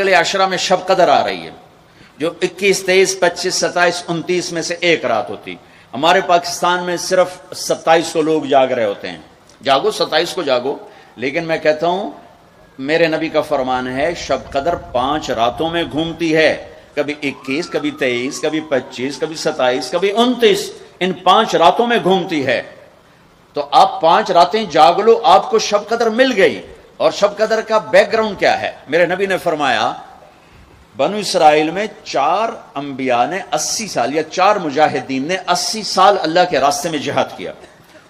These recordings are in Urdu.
اگلے عشرہ میں شب قدر آ رہی ہے، جو 21، 23، 25، 27، 29 میں سے ایک رات ہوتی. ہمارے پاکستان میں صرف 27 کو لوگ جاگ رہے ہوتے ہیں. جاگو 27 کو جاگو، لیکن میں کہتا ہوں میرے نبی کا فرمان ہے شب قدر 5 راتوں میں گھومتی ہے، کبھی 21، کبھی 23، کبھی 25، کبھی 27، کبھی 29، ان 5 راتوں میں گھومتی ہے. تو آپ 5 راتیں جاگ لو، آپ کو شب قدر مل گئی. اور شب قدر کا بیک گراؤنڈ کیا ہے؟ میرے نبی نے فرمایا بنو اسرائیل میں 4 انبیاء نے 80 سال، یا 4 مجاہدین نے 80 سال اللہ کے راستے میں جہاد کیا.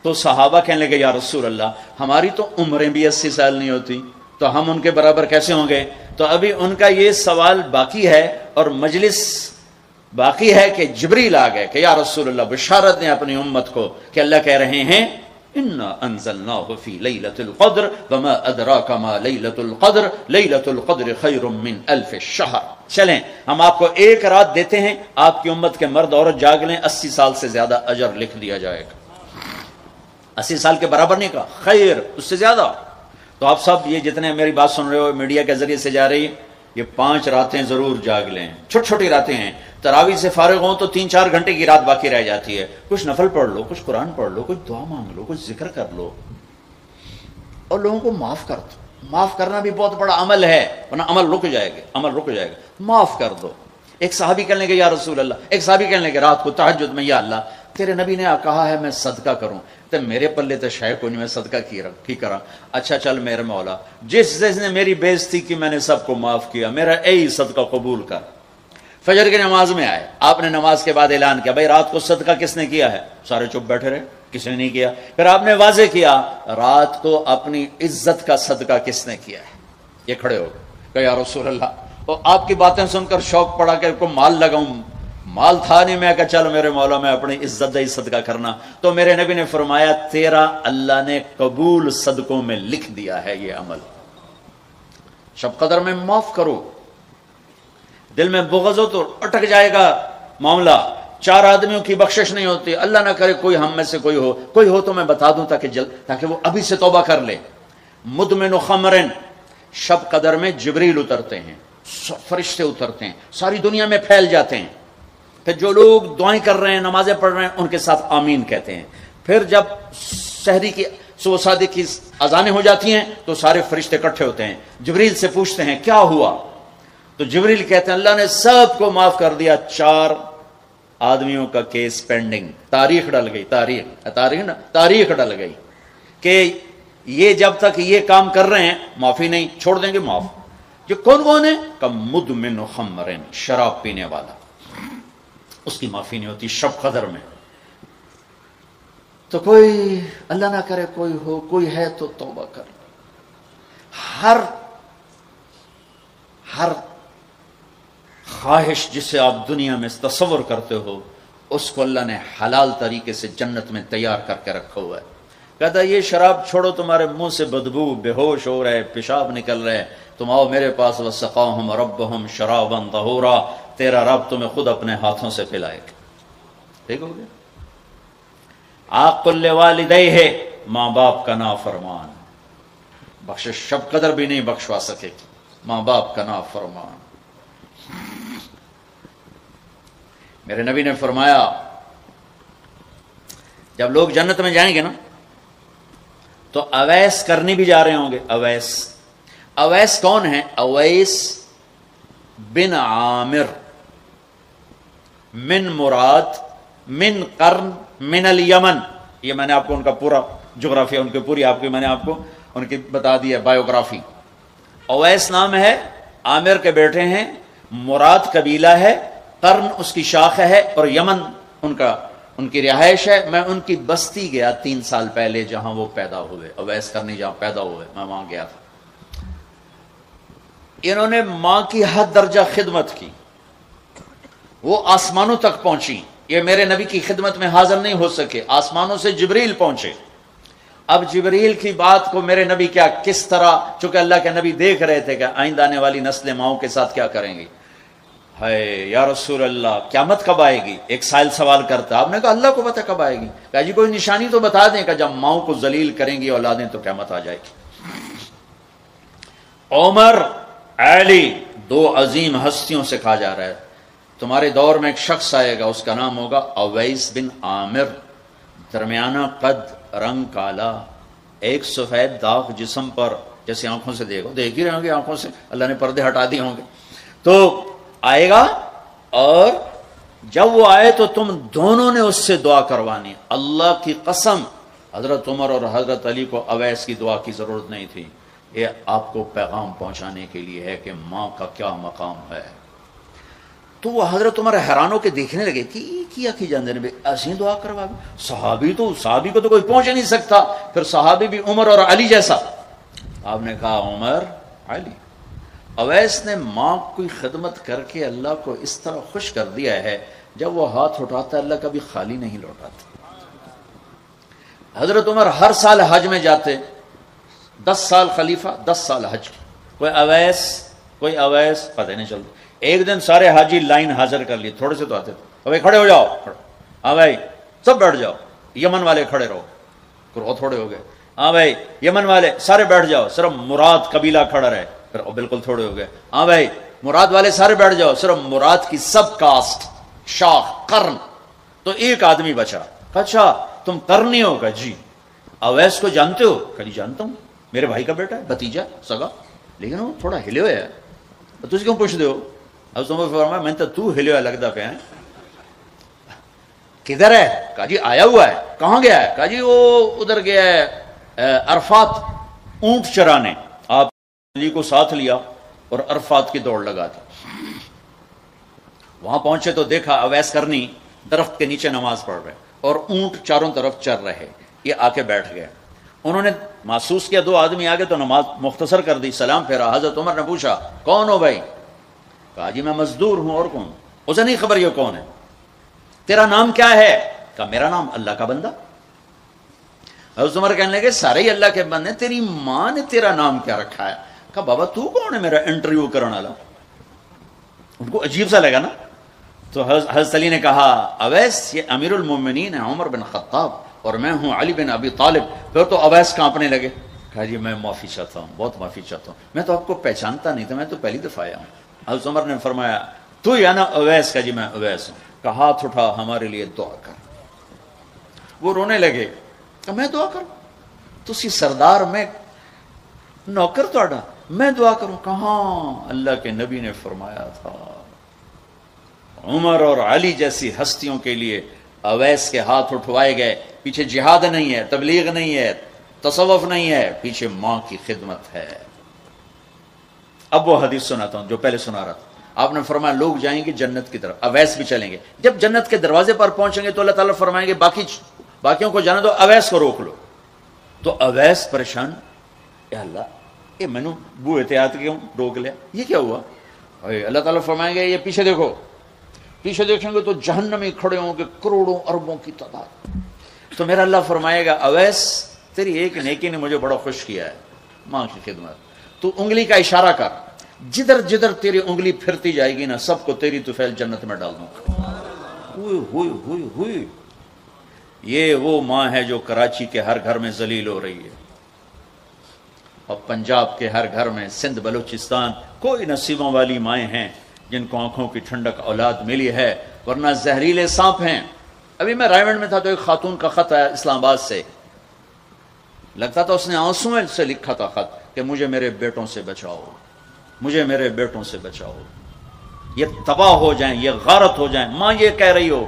تو صحابہ کہنے لگے یا رسول اللہ ہماری تو عمریں بھی 80 سال نہیں ہوتی، تو ہم ان کے برابر کیسے ہوں گے؟ تو ابھی ان کا یہ سوال باقی ہے اور مجلس باقی ہے کہ جبریل آ گئے کہ یا رسول اللہ بشارت دیں اپنی امت کو کہ اللہ کہہ رہے ہیں انا انزلناه فی لیلۃ القدر وما ادراک ما لیلۃ القدر لیلۃ القدر خیر من الف شہر. چلیں ہم آپ کو ایک رات دیتے ہیں، آپ کی امت کے مرد عورت جاگ لیں، 80 سال سے زیادہ اجر لکھ دیا جائے گا. 80 سال کے برابر نہیں کہا، خیر اس سے زیادہ. تو آپ سب یہ جتنے میری بات سن رہے ہو میڈیا کے ذریعے سے جا رہی ہے، یہ 5 راتیں ضرور جاگ لیں. چھوٹی چھوٹی راتیں ہیں، تراویح سے فارغ ہوں تو 3-4 گھنٹے کی رات باقی رہ جاتی ہے. کچھ نفل پڑھ لو، کچھ قرآن پڑھ لو، کچھ دعا مانگ لو، کچھ ذکر کر لو، اور لوگوں کو معاف کر دو. معاف کرنا بھی بہت بڑا عمل ہے، ورنہ عمل رک جائے گا، عمل رک جائے گا. معاف کر دو. ایک صحابی کہنے لگے یا رسول اللہ، ایک صحابی کہنے لگے رات کو تہجد میں یا اللہ تیرے نبی نے کہا ہے میں صدقہ کروں، تو میرے پلے تو شے کو نہیں، میں صدقہ کی کرا. اچھا چل میرے مولا جس نے میری بےزتی کی میں نے سب کو معاف کیا، میرا اے صدقہ قبول کر. فجر کی نماز میں آئے، آپ نے نماز کے بعد اعلان کیا بھائی رات کو صدقہ کس نے کیا ہے؟ سارے چپ بیٹھے رہے، کسی نے نہیں کیا. پھر آپ نے واضح کیا رات کو اپنی عزت کا صدقہ کس نے کیا ہے؟ یہ کھڑے ہو گئے کہ یا رسول اللہ. اور آپ کی باتیں سن کر شوق پڑا کہ کو مال لگاؤں، مال تھا نہیں، میں کہا چل میرے مولا میں اپنی عزت ہی صدقہ کرنا. تو میرے نبی نے فرمایا تیرا اللہ نے قبول صدقوں میں لکھ دیا ہے یہ عمل. شب قدر میں معاف کرو. دل میں بغض ہو تو اٹک جائے گا معاملہ. 4 آدمیوں کی بخشش نہیں ہوتی، اللہ نہ کرے کوئی ہم میں سے کوئی ہو تو میں بتا دوں تاکہ وہ ابھی سے توبہ کر لے. مدمن خمرن، شب قدر میں جبریل اترتے ہیں، فرشتے اترتے ہیں، ساری دنیا میں پھیل جاتے ہیں. پھر جو لوگ دعائیں کر رہے ہیں، نمازیں پڑھ رہے ہیں، ان کے ساتھ آمین کہتے ہیں. پھر جب سحری کی صبح صادق کی اذانیں ہو جاتی ہیں تو سارے فرشتے اکٹھے ہوتے ہیں، جبریل سے پوچھتے ہیں کیا ہوا؟ تو جبریل کہتے ہیں اللہ نے سب کو معاف کر دیا، 4 آدمیوں کا کیس پینڈنگ. تاریخ ڈل گئی، تاریخ ڈل گئی کہ یہ جب تک یہ کام کر رہے ہیں معافی نہیں، چھوڑ دیں گے معاف. جو کون ہے کہ مدمن خمرن، شراب پینے والا، اس کی معافی نہیں ہوتی شب قدر میں. تو کوئی اللہ نہ کرے کوئی ہے تو توبہ کر. ہر خواہش جسے آپ دنیا میں تصور کرتے ہو اس کو اللہ نے حلال طریقے سے جنت میں تیار کر کے رکھا ہوا ہے. کہتا یہ شراب چھوڑو، تمہارے منہ سے بدبو، بے ہوش ہو رہے، پیشاب نکل رہے، تم آؤ میرے پاس. وسقاہم ربہم شرابا طہورا، تیرا رب تمہیں خود اپنے ہاتھوں سے پلائے گا. ٹھیک ہو گیا. عاق لوالدیہ، ماں باپ کا نافرمان، بخشش شب قدر بھی نہیں بخشوا سکے گی. ماں باپ کا نافرمان. میرے نبی نے فرمایا جب لوگ جنت میں جائیں گے نا تو اویس کرنی بھی جا رہے ہوں گے. اویس کون ہے؟ اویس بن عامر من مراد من قرن من الیمن. یہ میں نے آپ کو ان کا پورا جغرافیہ، ان کی پوری آپ کی میں نے آپ کو ان کی بتا دی ہے بایوگرافی. اویس نام ہے، عامر کے بیٹے ہیں، مراد قبیلہ ہے، قرن اس کی شاخ ہے، اور یمن ان کی رہائش ہے. میں ان کی بستی گیا 3 سال پہلے جہاں وہ پیدا ہوئے، اویس کرنی جہاں پیدا ہوئے، میں وہاں گیا تھا. انہوں نے ماں کی حد درجہ خدمت کی، وہ آسمانوں تک پہنچی. یہ میرے نبی کی خدمت میں حاضر نہیں ہو سکے، آسمانوں سے جبریل پہنچے. اب جبریل کی بات کو میرے نبی کس طرح، چونکہ اللہ کے نبی دیکھ رہے تھے کہ آئندہ آنے والی نسلیں ماؤں کے ساتھ کیا کریں گی. ہے یا رسول اللہ قیامت کب آئے گی؟ ایک سائل سوال کرتا. آپ نے کہا اللہ کو پتہ کب آئے گی. کہا جی کوئی نشانی تو بتا دیں کہ جب ماؤں کو ذلیل کریں گی اولادیں تو قیامت آ جائے گی. عمر، علی دو عظیم ہستیوں سے کہا جا رہا ہے تمہارے دور میں ایک شخص آئے گا، اس کا نام ہوگا اویس بن عامر، درمیانہ قد، رنگ کالا، ایک سفید داغ جسم پر، جیسے آنکھوں سے دیکھ ہی رہے ہوں گے، آنکھوں سے اللہ نے پردے ہٹا دیے ہوں گے، تو آئے گا، اور جب وہ آئے تو تم دونوں نے اس سے دعا کروانی۔ اللہ کی قسم حضرت عمر اور حضرت علی کو اویس کی دعا کی ضرورت نہیں تھی، یہ آپ کو پیغام پہنچانے کے لیے ہے کہ ماں کا کیا مقام ہے۔ تو وہ حضرت عمر حیران ہو کے دیکھنے لگے کہ یہ کیا کی جاندے نے ایسی دعا کروا، صحابی کو تو کوئی پہنچ نہیں سکتا، پھر صحابی بھی عمر اور علی جیسا۔ آپ نے کہا عمر، علی، اویس نے ماں کی خدمت کر کے اللہ کو اس طرح خوش کر دیا ہے، جب وہ ہاتھ اٹھاتا ہے اللہ کبھی خالی نہیں لوٹاتا۔ حضرت عمر ہر سال حج میں جاتے، 10 سال خلیفہ، 10 سال حج، کوئی اویس پتہ نہیں چلتا۔ ایک دن سارے حاجی لائن حاضر کر لی، تھوڑے سے تو آتے تھے، بھائی کھڑے ہو جاؤ، ہاں بھائی سب بیٹھ جاؤ، یمن والے کھڑے رہو، تھوڑے ہو گئے، ہاں بھائی یمن والے سارے بیٹھ جاؤ، صرف مراد قبیلہ کھڑا رہے، پھر بالکل تھوڑے ہو گئے، ہاں بھائی مراد والے سارے بیٹھ جاؤ، صرف مراد کی سب کاسٹ، شاخ، قرن، تو ایک آدمی بچا۔ اچھا تم کرنی ہوگا؟ جی۔ اویس کو جانتے ہو؟ کہیں جانتا ہوں، میرے بھائی کا بیٹا ہے، بھتیجا سگا، لیکن وہ تھوڑا ہلے ہوئے ہے، تجھے کیوں پوچھ دے ہو؟ اب تم فرمایا میں تو ہلے ہوا لگتا پہ ہے، کدھر ہے؟ کہا جی آیا ہوا ہے۔ کہاں گیا ہے؟ کہا جی وہ ادھر گیا ہے عرفات اونٹ چرانے۔ آپ علی کو ساتھ لیا اور عرفات کی دوڑ لگا دی۔ وہاں پہنچے تو دیکھا اویس کرنی درخت کے نیچے نماز پڑھ رہے اور اونٹ چاروں طرف چر رہے، یہ آ کے بیٹھ گئے۔ انہوں نے محسوس کیا 2 آدمی آگے تو نماز مختصر کر دی، سلام پھیرا۔ حضرت عمر نے پوچھا کون ہو بھائی؟ کہا جی میں مزدور ہوں، اور کون؟ اسے نہیں خبر یہ کون ہے۔ تیرا نام کیا ہے؟ کہا میرا نام اللہ کا بندہ۔ حضرت عمر کہنے لگے سارے ہی اللہ کے بندے، تیری ماں نے تیرا نام کیا رکھا ہے؟ کہا بابا تو کون ہے میرا انٹرویو کرنے والا؟ ان کو عجیب سا لگا نا۔ تو حضرت علی نے کہا اویس یہ امیر المومنین ہے عمر بن خطاب، اور میں ہوں علی بن ابی طالب۔ پھر تو اویس کانپنے لگے، کہا جی میں معافی چاہتا ہوں، بہت معافی چاہتا ہوں، میں تو آپ کو پہچانتا نہیں تھا، میں تو پہلی دفعہ آیا ہوں۔ حضرت عمر نے فرمایا تو یا نا اویس؟ کا جی میں اویس ہوں۔ کہا ہاتھ اٹھا ہمارے لیے دعا کر۔ وہ رونے لگے، کہ میں دعا کروں؟ تسی سردار، میں نوکر توڑا، میں دعا کروں؟ کہاں، اللہ کے نبی نے فرمایا تھا عمر اور علی جیسی ہستیوں کے لیے اویس کے ہاتھ اٹھوائے گئے، پیچھے جہاد نہیں ہے، تبلیغ نہیں ہے، تصوف نہیں ہے، پیچھے ماں کی خدمت ہے۔ اب وہ حدیث سناتا ہوں جو پہلے سنا رہا تھا۔ آپ نے فرمایا لوگ جائیں گے جنت کی طرف، اویس بھی چلیں گے۔ جب جنت کے دروازے پر پہنچیں گے تو اللہ تعالیٰ فرمائیں گے باقیوں کو جانے دو، اویس کو روک لو۔ تو اویس پریشان، اے اللہ یہ میں نے بو احتیاط کیوں روک لیا، یہ کیا ہوا؟ اللہ تعالیٰ فرمائیں گے یہ پیچھے دیکھو، پیچھے دیکھیں گے تو جہنمی کھڑے ہوں گے کروڑوں اربوں کی تعداد۔ تو میرا اللہ فرمائے گا اویس تیری ایک نیکی نے مجھے بڑا خوش کیا ہے، ماں کی خدمت، تو انگلی کا اشارہ کر، جدھر جدھر تیری انگلی پھرتی جائے گی نا سب کو تیری طفیل جنت میں ڈال دوں گا۔ ہوئی ہوئی ہوئی، یہ وہ ماں ہے جو کراچی کے ہر گھر میں ذلیل ہو رہی ہے، اور پنجاب کے ہر گھر میں، سندھ بلوچستان، کوئی نصیبوں والی مائیں ہیں جن کو آنکھوں کی ٹھنڈک اولاد ملی ہے، ورنہ زہریلے سانپ ہیں۔ ابھی میں رائے منڈ میں تھا تو ایک خاتون کا خط آیا اسلام آباد سے، لگتا تھا اس نے آنسوں سے لکھا تھا خط کہ مجھے میرے بیٹوں سے بچاؤ، مجھے میرے بیٹوں سے بچاؤ، یہ تباہ ہو جائیں، یہ غارت ہو جائیں۔ ماں یہ کہہ رہی ہو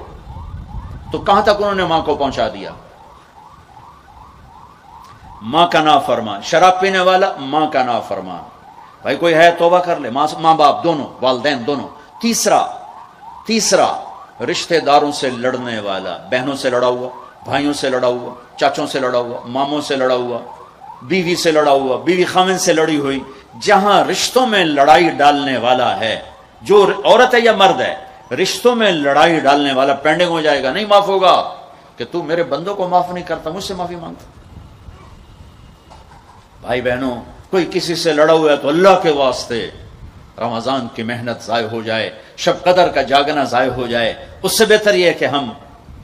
تو کہاں تک انہوں نے ماں کو پہنچا دیا؟ ماں کا نافرمان، شراب پینے والا ماں کا نافرمان۔ بھائی کوئی ہے توبہ کر لے، ماں باپ دونوں، والدین دونوں۔ تیسرا رشتہ داروں سے لڑنے والا، بہنوں سے لڑا ہوا، بھائیوں سے لڑا ہوا، چاچوں سے لڑا ہوا، ماموں سے لڑا ہوا، بیوی سے لڑا ہوا، بیوی خامن سے لڑی ہوئی۔ جہاں رشتوں میں لڑائی ڈالنے والا ہے، جو عورت ہے یا مرد ہے، رشتوں میں لڑائی ڈالنے والا پینڈنگ ہو جائے گا، نہیں معاف ہوگا کہ تو میرے بندوں کو معاف نہیں کرتا، مجھ سے معافی مانگتا۔ بھائی بہنوں، کوئی کسی سے لڑا ہوا ہے تو اللہ کے واسطے رمضان کی محنت ضائع ہو جائے، شب قدر کا جاگنا ضائع ہو جائے، اس سے بہتر یہ ہے کہ ہم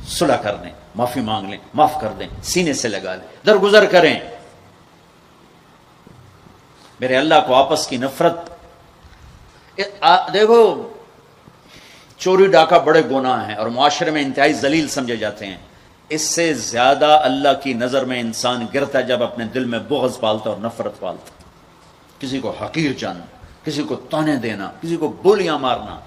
صلح کر دیں، معافی مانگ لیں، معاف کر دیں، سینے سے لگا لیں، درگزر کریں۔ میرے اللہ کو آپس کی نفرت دیکھو چوری ڈاکہ بڑے گناہ ہیں اور معاشرے میں انتہائی ذلیل سمجھے جاتے ہیں. اس سے زیادہ اللہ کی نظر میں انسان گرتا ہے جب اپنے دل میں بغض پالتا اور نفرت پالتا. کسی کو حقیر جاننا، کسی کو تانے دینا، کسی کو گولیاں مارنا.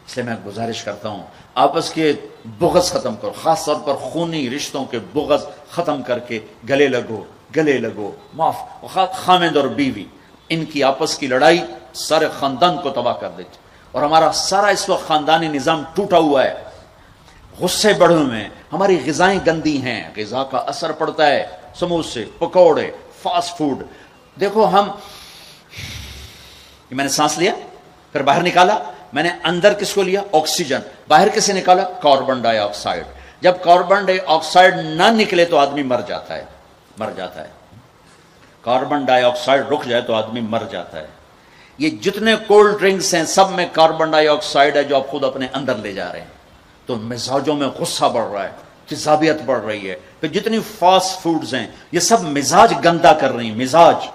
اس لیے میں گزارش کرتا ہوں آپس کے بغض ختم کرو، خاص طور پر خونی رشتوں کے بغض ختم کر کے گلے لگو. معاف. خامد اور بیوی، ان کی آپس کی لڑائی سارے خاندان کو تباہ کر دیتی، اور ہمارا سارا اس وقت خاندانی نظام ٹوٹا ہوا ہے. غصے بڑھے ہوئے ہیں، ہماری غذائیں گندی ہیں، غذا کا اثر پڑتا ہے. سموسے، پکوڑے، فاسٹ فوڈ. دیکھو میں نے سانس لیا، پھر باہر نکالا، میں نے اندر کس کو لیا؟ آکسیجن. باہر کسے نکالا؟ کاربن ڈائی آکسائڈ. جب کاربن ڈائی آکسائڈ نہ نکلے تو آدمی مر جاتا ہے. کاربن ڈائی آکسائڈ رک جائے تو آدمی مر جاتا ہے. یہ جتنے کولڈ ڈرنکس ہیں سب میں کاربن ڈائی آکسائڈ ہے جو آپ خود اپنے اندر لے جا رہے ہیں. تو مزاجوں میں غصہ بڑھ رہا ہے، جذابیت بڑھ رہی ہے. پھر جتنی فاسٹ فوڈز ہیں یہ سب مزاج گندا کر رہی ہیں. مزاج.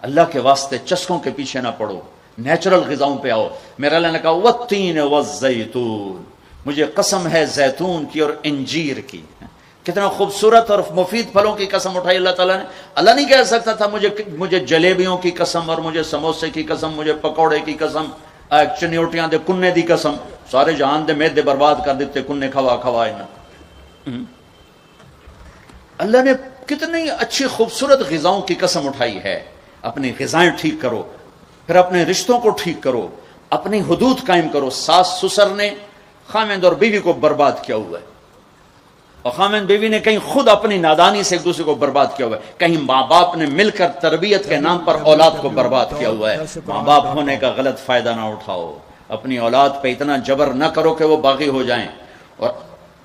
اللہ کے واسطے چسکوں کے پیچھے نہ پڑو، نیچرل غذاؤں پہ آؤ. میرا اللہ نے کہا والتین والزیتون، مجھے قسم ہے زیتون کی اور انجیر کی. کتنا خوبصورت اور مفید پھلوں کی قسم اٹھائی اللہ تعالیٰ نے. اللہ نہیں کہہ سکتا تھا مجھے جلیبیوں کی قسم اور مجھے سموسے کی قسم، مجھے پکوڑے کی قسم، چنیوٹیاں دے کنے دی قسم. سارے جہان دے میدے برباد کر دیتے کنے کھوا. اللہ نے کتنی اچھی خوبصورت غذاؤں کی قسم اٹھائی ہے. اپنی غذائیں ٹھیک کرو، پھر اپنے رشتوں کو ٹھیک کرو، اپنی حدود قائم کرو. ساس سسر نے خامند اور بیوی کو برباد کیا ہوا ہے، اور خامند بیوی نے کہیں خود اپنی نادانی سے ایک دوسرے کو برباد کیا ہوا ہے، کہیں ماں باپ نے مل کر تربیت کے نام پر اولاد کو برباد کیا ہوا ہے. ماں باپ ہونے کا غلط فائدہ نہ اٹھاؤ، اپنی اولاد پہ اتنا جبر نہ کرو کہ وہ باغی ہو جائیں، اور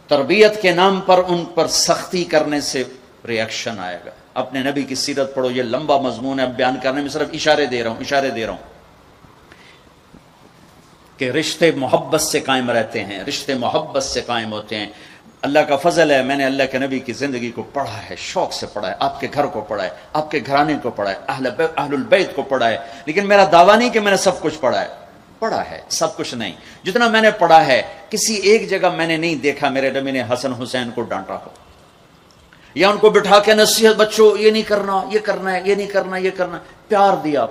تربیت کے نام پر ان پر سختی کرنے سے ریاکشن آئے گا. اپنے نبی کی سیرت پڑھو. یہ لمبا مضمون ہے، بیان کرنے میں صرف اشارے دے رہا ہوں کہ رشتے محبت سے قائم رہتے ہیں، رشتے محبت سے قائم ہوتے ہیں. اللہ کا فضل ہے، میں نے اللہ کے نبی کی زندگی کو پڑھا ہے، شوق سے پڑھا ہے، آپ کے گھر کو پڑھا ہے، آپ کے گھرانے کو پڑھا ہے، اہل البیت کو پڑھا ہے. لیکن میرا دعویٰ نہیں کہ میں نے سب کچھ پڑھا ہے، سب کچھ نہیں. جتنا میں نے پڑھا ہے کسی ایک جگہ میں نے نہیں دیکھا میرے نبی نے حسن حسین کو ڈانٹا ہو، یا ان کو بٹھا کے نصیحت، بچوں یہ نہیں کرنا، یہ کرنا ہے، یہ نہیں کرنا، یہ کرنا. پیار دیا.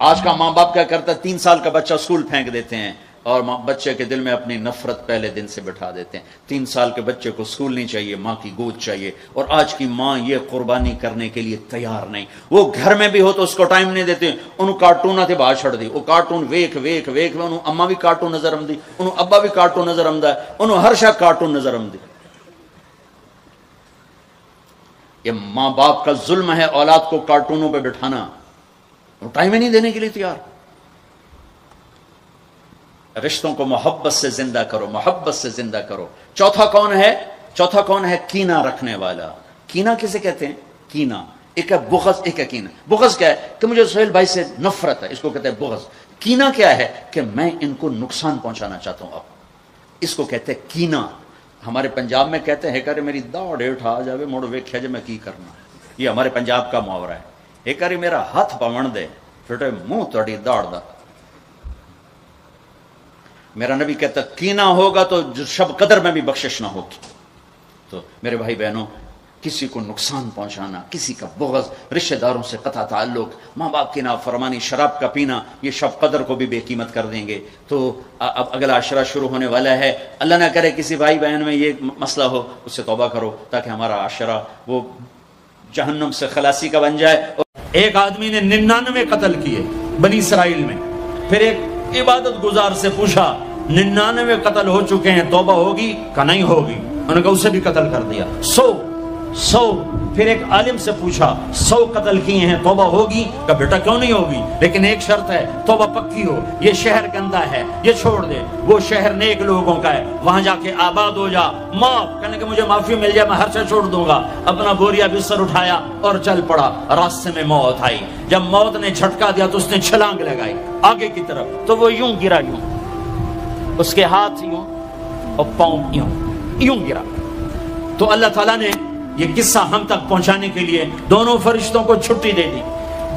آج کا ماں باپ کیا کرتا ہے؟ 3 سال کا بچہ اسکول پھینک دیتے ہیں اور بچے کے دل میں اپنی نفرت پہلے دن سے بٹھا دیتے ہیں. 3 سال کے بچے کو اسکول نہیں چاہیے، ماں کی گود چاہیے. اور آج کی ماں یہ قربانی کرنے کے لیے تیار نہیں. وہ گھر میں بھی ہو تو اس کو ٹائم نہیں دیتے. انہوں کارٹون تھے باہر چھڑ دی، وہ کارٹون ویک انہوں اما بھی کارٹون نظر آمدی، انہوں ابا بھی کارٹون نظر آمدہ ہے، انہوں ہر شاہ کارٹون نظر آمدی. یہ ماں باپ کا ظلم ہے اولاد کو کارٹونوں پہ بٹھانا، ٹائم ہی نہیں دینے کے لیے تیار. رشتوں کو محبت سے زندہ کرو. چوتھا کون ہے؟ کینہ رکھنے والا. کینہ کسے کہتے ہیں؟ کینہ ایک ہے بغض، ایک ہے کینہ. بغض کیا ہے؟ کہ مجھے سہیل بھائی سے نفرت ہے، اس کو کہتے ہیں بغض. کینہ کیا ہے؟ کہ میں ان کو نقصان پہنچانا چاہتا ہوں. اس کو کہتے ہیں کینہ. ہمارے پنجاب میں کہتے ہیں کہ میری داڑ ہیٹھ آ جاوے مڑ ویکھیا جے میں کی کرنا. یہ ہمارے پنجاب کا محاورہ ہے. ایک باری میرا ہاتھ پون دے پھٹے منہ تڑی داڑ دا. میرا نبی کہتا کینہ ہوگا تو شب قدر میں بھی بخشش نہ ہوگی. تو میرے بھائی بہنوں، کسی کو نقصان پہنچانا، کسی کا بغض، رشتہ داروں سے قطع تعلق، ماں باپ کی نافرمانی، شراب کا پینا، یہ شب قدر کو بھی بے قیمت کر دیں گے. تو اب اگلا عشرہ شروع ہونے والا ہے. اللہ نہ کرے کسی بھائی بہن میں یہ مسئلہ ہو، اس سے توبہ کرو تاکہ ہمارا عشرہ وہ جہنم سے خلاصی کا بن جائے. ایک آدمی نے 99 قتل کیے بنی اسرائیل میں. پھر ایک عبادت گزار سے پوچھا 99 قتل ہو چکے ہیں، توبہ ہوگی کہ نہیں ہوگی؟ انہوں نے کہا اسے بھی قتل کر دیا. 100. پھر ایک عالم سے پوچھا 100 قتل کیے ہیں، توبہ ہوگی؟ کہ بیٹا کیوں نہیں ہوگی، لیکن ایک شرط ہے، توبہ پکی ہو. یہ شہر گندا ہے، یہ چھوڑ دے. وہ شہر نیک لوگوں کا ہے، وہاں جا کے آباد ہو جا. معاف کہنے کہ مجھے معافی مل جائے میں ہر شے چھوڑ دوں گا. اپنا بوریا بستر اٹھایا اور چل پڑا. راستے میں موت آئی. جب موت نے جھٹکا دیا تو اس نے چھلانگ لگائی آگے کی طرف. تو وہ یوں گرا، یوں اس کے ہاتھ یوں اور پاؤں یوں گرا. تو اللہ تعالیٰ نے یہ قصہ ہم تک پہنچانے کے لیے دونوں فرشتوں کو چھٹی دے دی.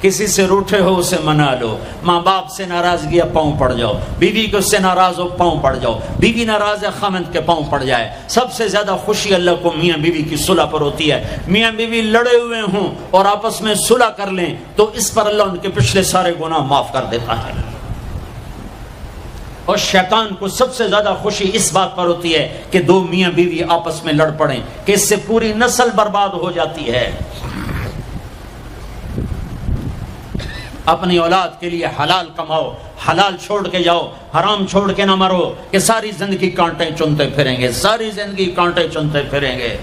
کسی سے روٹھے ہو اسے منا لو، ماں باپ سے ناراضگی پاؤں پڑ جاؤ، بیوی کو سے ناراض ہو پاؤں پڑ جاؤ، بیوی ناراض ہے خاوند کے پاؤں پڑ جائے۔ سب سے زیادہ خوشی اللہ کو میاں بیوی کی صلح پر ہوتی ہے۔ میاں بیوی لڑے ہوئے ہوں اور آپس میں صلح کر لیں تو اس پر اللہ ان کے پچھلے سارے گناہ معاف کر دیتا ہے۔ اور شیطان کو سب سے زیادہ خوشی اس بات پر ہوتی ہے کہ دو میاں بیوی آپس میں لڑ پڑیں، کہ اس سے پوری نسل برباد ہو جاتی ہے۔ اپنی اولاد کے لیے حلال کماؤ، حلال چھوڑ کے جاؤ، حرام چھوڑ کے نہ مرو کہ ساری زندگی کانٹے چنتے پھریں گے، ساری زندگی کانٹے چنتے پھریں گے۔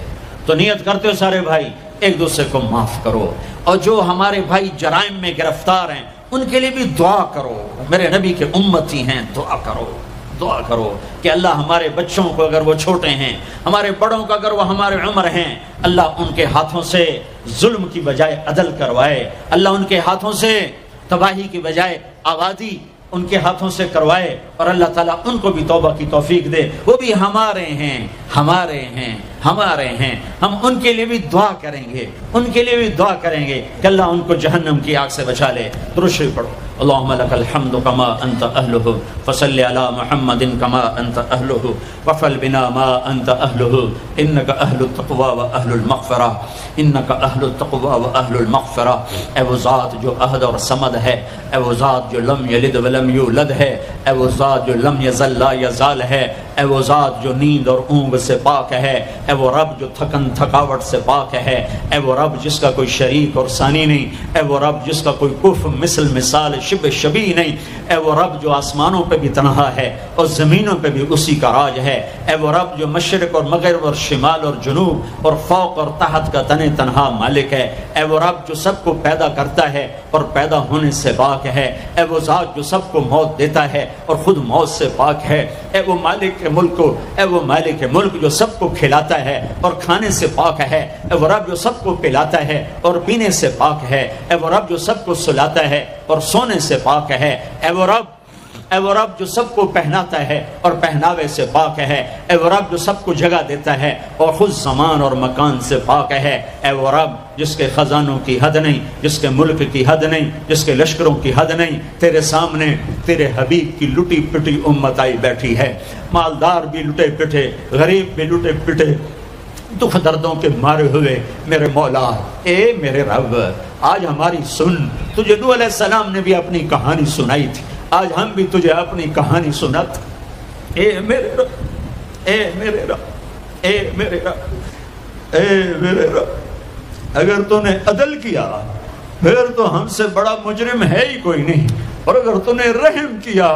تو نیت کرتے ہو سارے بھائی ایک دوسرے کو معاف کرو، اور جو ہمارے بھائی جرائم میں گرفتار ہیں ان کے لیے بھی دعا کرو، میرے نبی کے امتی ہیں، دعا کرو، دعا کرو کہ اللہ ہمارے بچوں کو اگر وہ چھوٹے ہیں، ہمارے بڑوں کو اگر وہ ہمارے عمر ہیں، اللہ ان کے ہاتھوں سے ظلم کی بجائے عدل کروائے، اللہ ان کے ہاتھوں سے تباہی کی بجائے آبادی ان کے ہاتھوں سے کروائے، اور اللہ تعالیٰ ان کو بھی توبہ کی توفیق دے۔ وہ بھی ہمارے ہیں، ہمارے ہیں، ہمارے ہیں، ہم ان کے لیے بھی دعا کریں گے، ان کے لیے بھی دعا کریں گے کہ اللہ ان کو جہنم کی آگ سے بچا لے۔ درود شریف پڑھو۔ اللهم لك الحمد كما أنت أهله فصل على محمد كما أنت أهله وفعل بنا ما أنت أهله إنك أهل التقوى وأهل المغفرة إنك أهل التقوى وأهل المغفرة۔ اے وہ ذات جو احد اور صمد ہے، اے وہ ذات جو لم یلد ولم یولد ہے، اے وہ ذات جو لم یزل لا یزال ہے، اے وہ ذات جو نیند اور اونگ سے پاک ہے، اے وہ رب جو تھکن تھکاوٹ سے پاک ہے، اے وہ رب جس کا کوئی شریک اور ثانی نہیں، اے وہ رب جس کا کوئی کف مثل مثال شبہ شبیہ نہیں، اے وہ رب جو آسمانوں پہ بھی تنہا ہے اور زمینوں پہ بھی اسی کا راج ہے، اے وہ رب جو مشرق اور مغرب اور شمال اور جنوب اور فوق اور تحت کا تن تنہا مالک ہے، اے وہ رب جو سب کو پیدا کرتا ہے اور پیدا ہونے سے پاک ہے، اے وہ ذات جو سب کو موت دیتا ہے اور خود موت سے پاک ہے، اے وہ مالک ملک کو، اے وہ مالک ملک جو سب کو کھلاتا ہے اور کھانے سے پاک ہے، اے وہ رب جو سب کو پلاتا ہے اور پینے سے پاک ہے، اے وہ رب جو سب کو سلاتا ہے اور سونے سے پاک ہے، اے وہ رب جو سب کو پہناتا ہے اور پہناوے سے پاک ہے، اے وہ رب جو سب کو جگہ دیتا ہے اور خود زمان اور مکان سے پاک ہے، اے وہ رب جس کے خزانوں کی حد نہیں، جس کے ملک کی حد نہیں، جس کے لشکروں کی حد نہیں، تیرے سامنے تیرے حبیب کی لٹی پٹی امت آئی بیٹھی ہے، مالدار بھی لٹے پٹے، غریب بھی لٹے پٹے، دکھ دردوں کے مارے ہوئے میرے مولا، اے میرے رب آج ہماری سن۔ تجھے نوح علیہ السلام نے بھی اپنی کہانی سنائی تھی، آج ہم بھی تجھے اپنی کہانی سنات۔ اے میرے رب، اے میرے رب، اے میرے رب، اے میرے رب، اگر تو نے عدل کیا پھر تو ہم سے بڑا مجرم ہے ہی کوئی نہیں، اور اگر تو نے رحم کیا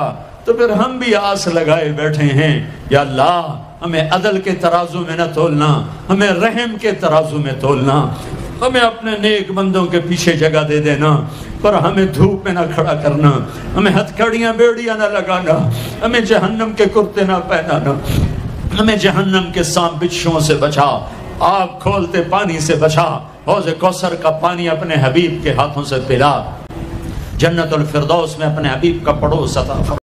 تو پھر ہم بھی آس لگائے بیٹھے ہیں۔ یا اللہ ہمیں عدل کے ترازو میں نہ تولنا، ہمیں رحم کے ترازو میں تولنا، ہمیں اپنے نیک بندوں کے پیچھے جگہ دے دینا، پر ہمیں دھوپ میں نہ کھڑا کرنا، ہمیں ہتھکڑیاں بیڑیاں نہ لگانا، ہمیں جہنم کے کرتے نہ پہنانا، ہمیں جہنم کے سانپ بچھوؤں سے بچا، آگ کھولتے پانی سے بچا، حوض کوثر کا پانی اپنے حبیب کے ہاتھوں سے پلا، جنت الفردوس میں اپنے حبیب کا پڑوس عطا فرما۔